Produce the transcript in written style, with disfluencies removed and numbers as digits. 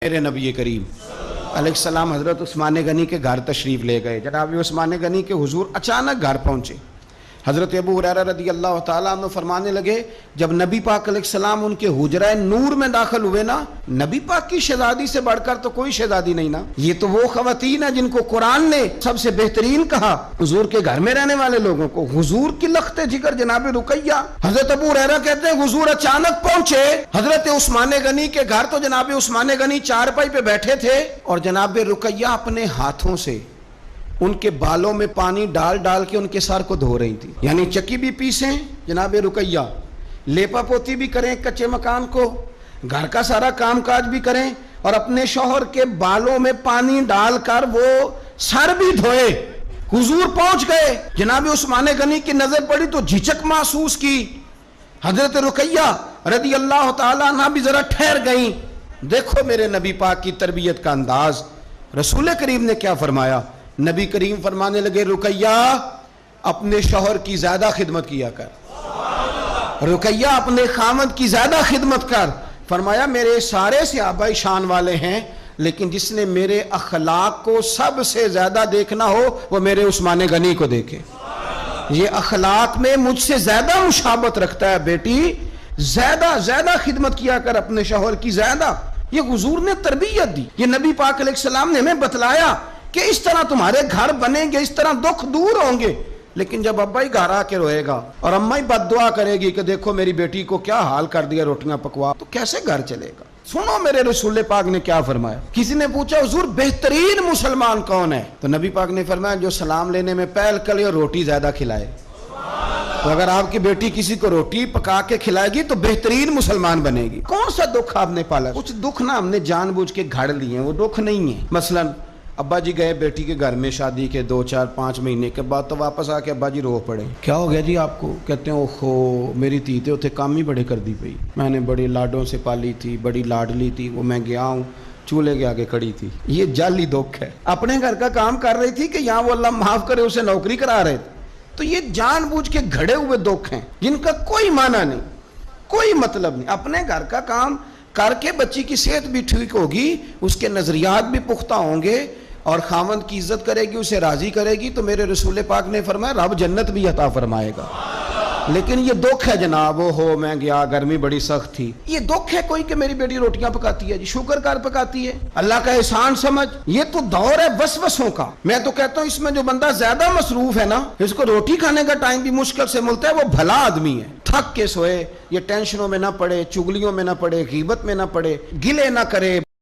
मेरे नबी करीम अलैहिस्सलाम हज़रत उस्मान गनी के घर तशरीफ़ ले गए। जनाब उस्मान गनी के हुजूर अचानक घर पहुँचे। हज़रत अबू हुरैरा रज़ी अल्लाह ताला अन्हु फरमाने लगे, जब नबी पाक अलैहिस्सलाम उनके हुजरा नूर में दाखिल हुए ना, नबी पाक की शहजादी से बढ़कर तो कोई शहजादी नहीं ना। ये तो वो खवातीन है जिनको कुरान ने सबसे बेहतरीन कहा, हुजूर के घर में रहने वाले लोगों को। हुजूर की लख्ते जिगर जनाब रुकैया। हज़रत अबू हुरैरा कहते हैं हुजूर अचानक पहुंचे हज़रत उस्मान गनी के घर, तो जनाब उस्मान गनी चारपाई पे बैठे थे और जनाब रुकैया अपने हाथों से उनके बालों में पानी डाल डाल के उनके सर को धो रही थी। यानी चक्की भी पीसें जनाब रुकैया, लेपा पोती भी करें कच्चे मकान को, घर का सारा कामकाज भी करें और अपने शौहर के बालों में पानी डालकर वो सर भी धोए। हुजूर पहुंच गए, जनाब उस्मान गनी की नजर पड़ी तो झिझक महसूस की। हजरत रुकैया रदी अल्लाह ताला अन्हा भी जरा ठहर गई। देखो मेरे नबी पाक की तरबियत का अंदाज। रसूल करीम ने क्या फरमाया? नबी करीम फरमाने लगे, रुकैया अपने शौहर की ज्यादा खिदमत किया कर, रुकैया अपने खामद की ज्यादा खिदमत कर। फरमाया मेरे सारे सहाबा शान वाले हैं, लेकिन जिसने मेरे अखलाक को सबसे ज्यादा देखना हो वो मेरे उस्मान गनी को देखे। ये अखलाक में मुझसे ज्यादा मुशाबत रखता है बेटी, ज्यादा ज्यादा खिदमत किया कर अपने शौहर की ज्यादा। ये हुजूर ने तरबियत दी। ये नबी पाक अलैहिस्सलाम ने हमें बतलाया कि इस तरह तुम्हारे घर बनेंगे, इस तरह दुख दूर होंगे। लेकिन जब अब्बा ही घर आके रोएगा और अम्मा ही बद्दुआ करेगी कि देखो मेरी बेटी को क्या हाल कर दिया रोटियां पकवा, तो कैसे घर चलेगा? सुनो मेरे रसूल पाक ने क्या फरमाया। किसी ने पूछा हुजूर बेहतरीन मुसलमान कौन है? तो नबी पाक ने फरमाया जो सलाम लेने में पहल करे और रोटी ज्यादा खिलाए। तो अगर आपकी बेटी किसी को रोटी पका के खिलाएगी तो बेहतरीन मुसलमान बनेगी। कौन सा दुख आपने पाला? कुछ दुख ना हमने जानबूझ के घड़ लिए, वो दुख नहीं है। मसलन अब्बा जी गए बेटी के घर में शादी के 2, 4, 5 महीने के बाद, तो वापस आके अब्बा जी रो पड़े। क्या हो गया जी आपको? कहते हैं ओहो मेरी धी ते उथे काम ही बड़े कर दी पई, मैंने बड़े लाडों से पाली थी, बड़ी लाडली थी, वो मैं गया हूँ चूल्हे के आगे खड़ी थी। ये जाली दुख है। अपने घर का काम कर रही थी कि यहाँ वो अल्लाह माफ करे उसे नौकरी करा रहे थे। तो ये जानबूझ के घड़े हुए दुख हैं जिनका कोई माना नहीं, कोई मतलब नहीं। अपने घर का काम करके बच्ची की सेहत भी ठीक होगी, उसके नजरियात भी पुख्ता होंगे और खामद की इज्जत करेगी, उसे राजी करेगी, तो मेरे रसूल पाक ने फरमाया रब जन्नत भी अता फरमाएगा। लेकिन ये दुख है जनाब, हो मैं गया गर्मी बड़ी सख्त थी। ये दुख है कोई कि मेरी बेटी रोटियां पकाती है जी, शुक्र कर पकाती है, अल्लाह का एहसान समझ। ये तो दौर है वसवसों का। मैं तो कहता हूँ इसमें जो बंदा ज्यादा मसरूफ है ना, इसको रोटी खाने का टाइम भी मुश्किल से मिलता है, वो भला आदमी है। थक के सोए, ये टेंशनों में ना पड़े, चुगलियों में ना पड़े, गीबत में ना पड़े, गिले ना करे।